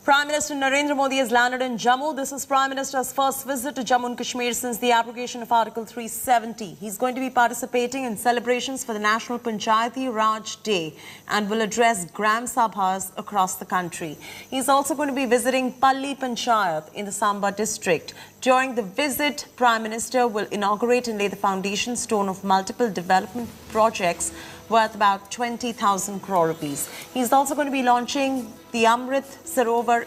Prime Minister Narendra Modi has landed in Jammu. This is Prime Minister's first visit to Jammu and Kashmir since the abrogation of Article 370. He's going to be participating in celebrations for the National Panchayati Raj Day and will address Gram Sabhas across the country. He's also going to be visiting Palli Panchayat in the Samba district. During the visit, Prime Minister will inaugurate and lay the foundation stone of multiple development projects worth about 20,000 crore rupees. He's also going to be launching the Amrit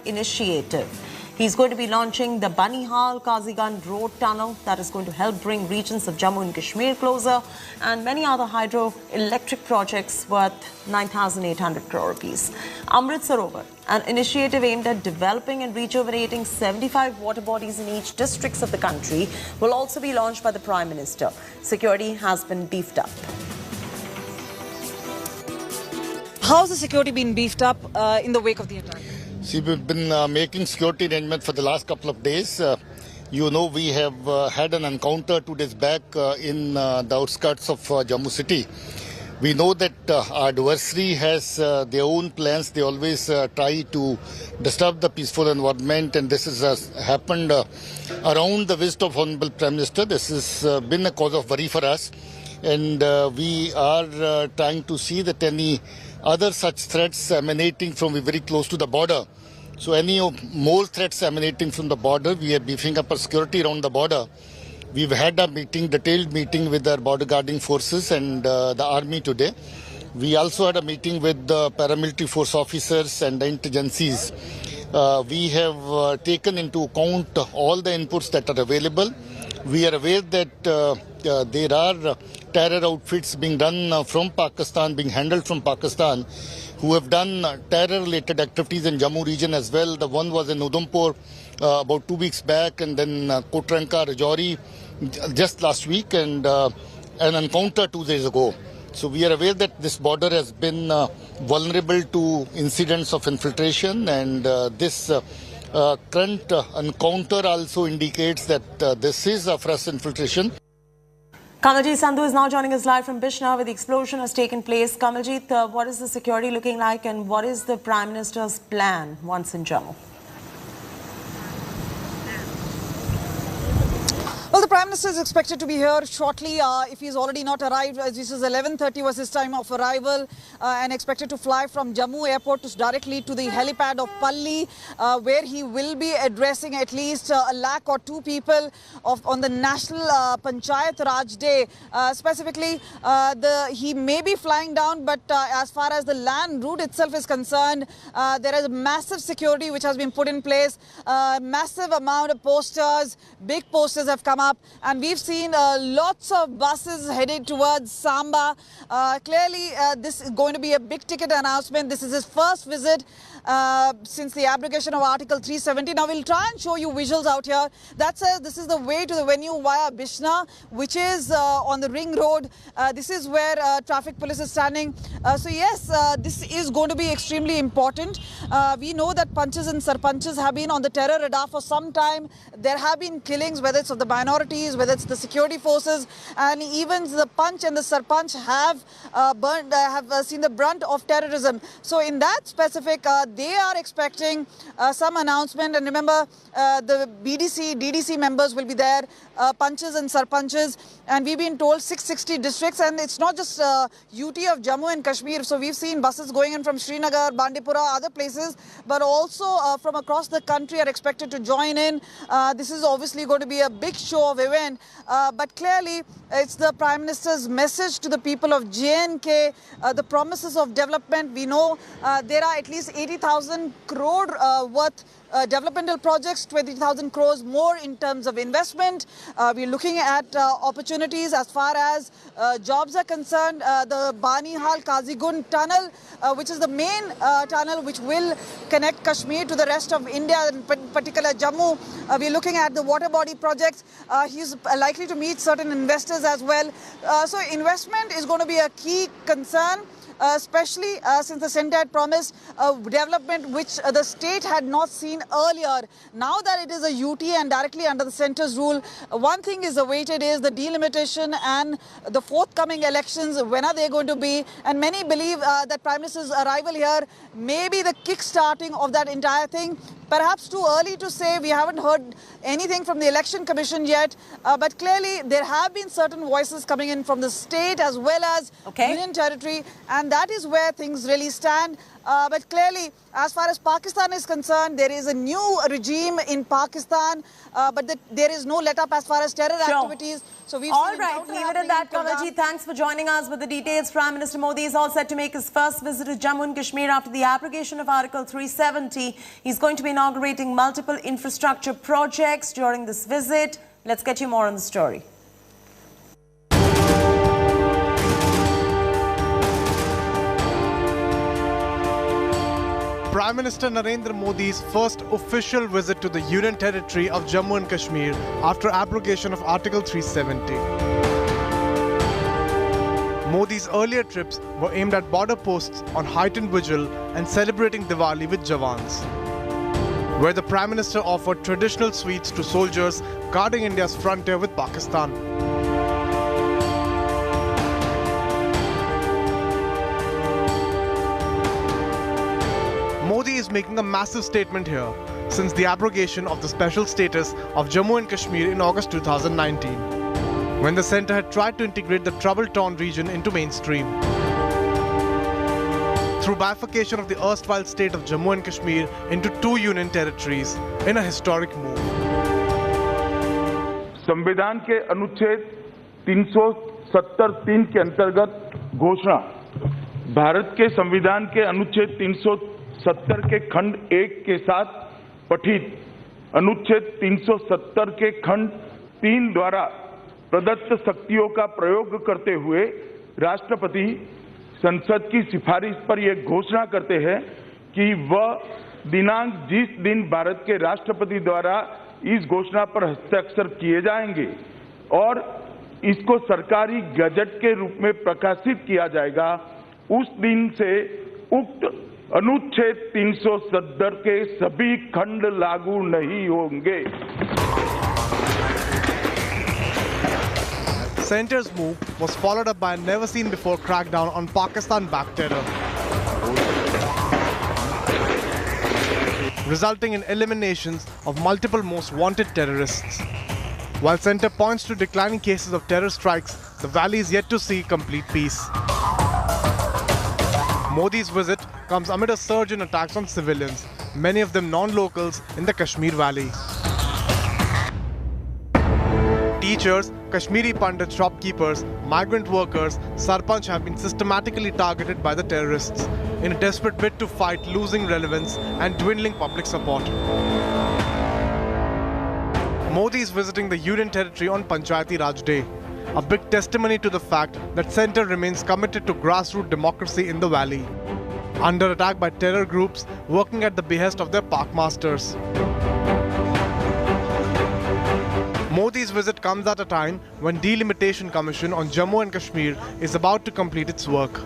initiative. He's going to be launching the Banihal-Qazigund road tunnel that is going to help bring regions of Jammu and Kashmir closer, and many other hydroelectric projects worth 9,800 crore rupees. Amrit an initiative aimed at developing and rejuvenating 75 water bodies in each districts of the country, will also be launched by the Prime Minister. Security has been beefed up. How's the security been beefed up in the wake of the attack? See, we've been making security arrangements for the last couple of days. We have had an encounter 2 days back in the outskirts of Jammu city. We know that our adversary has their own plans. They always try to disturb the peaceful environment, and this has happened around the visit of Honorable Prime Minister. This has been a cause of worry for us, and we are trying to see that any other such threats emanating from very close to the border. So any more threats emanating from the border, we are beefing up our security around the border. We've had a detailed meeting with our border guarding forces and the army today. We also had a meeting with the paramilitary force officers and the intelligencies. We have taken into account all the inputs that are available. We are aware that there are terror outfits being done from Pakistan, being handled from Pakistan, who have done terror-related activities in Jammu region as well. The one was in Udhampur about 2 weeks back, and then Kotranka, Rajouri just last week, and an encounter 2 days ago. So we are aware that this border has been vulnerable to incidents of infiltration, and this current encounter also indicates that this is a fresh infiltration. Kamaljeet Sandhu is now joining us live from Bishna, where the explosion has taken place. Kamaljeet, what is the security looking like, and what is the Prime Minister's plan once in Jammu? Well, the Prime Minister is expected to be here shortly, if he's already not arrived. This is 11:30 was his time of arrival, and expected to fly from Jammu airport directly to the helipad of Palli, where he will be addressing at least a lakh or two people on the National Panchayati Raj Day. Specifically, he may be flying down, but as far as the land route itself is concerned, there is massive security which has been put in place. Massive amount of posters, big posters have come up, and we've seen lots of buses headed towards Samba. Clearly, this is going to be a big ticket announcement. This is his first visit since the abrogation of Article 370. Now we'll try and show you visuals out here. This is the way to the venue via Bishna, which is on the ring road. This is where traffic police is standing. So yes, this is going to be extremely important. We know that punches and sarpanches have been on the terror radar for some time. There have been killings, whether it's of the minorities, whether it's the security forces, and even the punch and the sarpanch have seen the brunt of terrorism. So in that specific, they are expecting some announcement. And remember, the BDC, DDC members will be there, punches and sarpanches. And we've been told 660 districts, and it's not just UT of Jammu and Kashmir. So we've seen buses going in from Srinagar, Bandipora, other places, but also from across the country are expected to join in. This is obviously going to be a big show of event, but clearly it's the Prime Minister's message to the people of J&K, the promises of development. We know there are at least 80,000 crore worth developmental projects, 20,000 crores more in terms of investment. We're looking at opportunities as far as jobs are concerned. The Banihal-Qazigund tunnel, which is the main tunnel which will connect Kashmir to the rest of India, in particular Jammu. We're looking at the water body projects. He's likely to meet certain investors as well. So investment is going to be a key concern. especially since the centre had promised development which the state had not seen earlier. Now that it is a UT and directly under the centre's rule, one thing is awaited is the delimitation and the forthcoming elections. When are they going to be? And many believe that Prime Minister's arrival here may be the kick-starting of that entire thing. Perhaps too early to say. We haven't heard anything from the Election Commission yet. But clearly, there have been certain voices coming in from the state as well as Union Territory. And that is where things really stand. But clearly, as far as Pakistan is concerned, there is a new regime in Pakistan. But there is no let-up as far as terror activities. So we've all right, leave it at that, Kawalji. Thanks for joining us with the details. Prime Minister Modi is all set to make his first visit to Jammu and Kashmir after the abrogation of Article 370. He's going to be inaugurating multiple infrastructure projects during this visit. Let's get you more on the story. Prime Minister Narendra Modi's first official visit to the Union Territory of Jammu and Kashmir after abrogation of Article 370. Modi's earlier trips were aimed at border posts on heightened vigil and celebrating Diwali with Jawans, where the Prime Minister offered traditional sweets to soldiers guarding India's frontier with Pakistan. Modi is making a massive statement here since the abrogation of the special status of Jammu and Kashmir in August 2019, when the centre had tried to integrate the trouble-torn region into mainstream through bifurcation of the erstwhile state of Jammu and Kashmir into 2 union territories in a historic move. संविधान के अनुच्छेद 370(3) के अंतर्गत घोषणा, भारत के संविधान के अनुच्छेद 370 के खंड 1 के साथ पठित अनुच्छेद 370 के खंड 3 द्वारा प्रदत्त शक्तियों का प्रयोग करते हुए राष्ट्रपति संसद की सिफारिश पर यह घोषणा करते हैं कि वह दिनांक जिस दिन भारत के राष्ट्रपति द्वारा इस घोषणा पर हस्ताक्षर किए जाएंगे और इसको सरकारी गजट के रूप में प्रकाशित किया जाएगा, उस दिन से उक्त अनुच्छेद 370 के सभी खंड लागू नहीं होंगे। Centre's move was followed up by a never-seen-before crackdown on Pakistan-backed terror, resulting in eliminations of multiple most wanted terrorists. While Centre points to declining cases of terror strikes, the valley is yet to see complete peace. Modi's visit comes amid a surge in attacks on civilians, many of them non-locals in the Kashmir Valley. Teachers, Kashmiri Pandit shopkeepers, migrant workers, sarpanch have been systematically targeted by the terrorists in a desperate bid to fight losing relevance and dwindling public support. Modi is visiting the Union Territory on Panchayati Raj Day, a big testimony to the fact that Centre remains committed to grassroots democracy in the valley, under attack by terror groups working at the behest of their park masters. Modi's visit comes at a time when Delimitation Commission on Jammu and Kashmir is about to complete its work.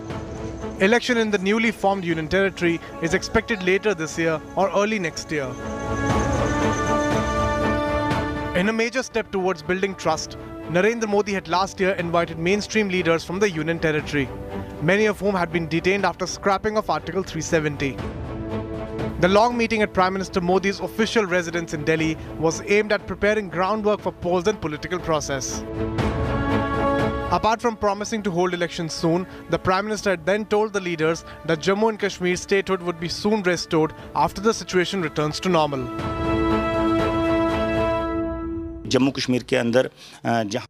Election in the newly formed Union Territory is expected later this year or early next year. In a major step towards building trust, Narendra Modi had last year invited mainstream leaders from the Union Territory, many of whom had been detained after scrapping of Article 370. The long meeting at Prime Minister Modi's official residence in Delhi was aimed at preparing groundwork for polls and political process. Apart from promising to hold elections soon, the Prime Minister had then told the leaders that Jammu and Kashmir statehood would be soon restored after the situation returns to normal. Jammu Kashmir के अंदर जहाँ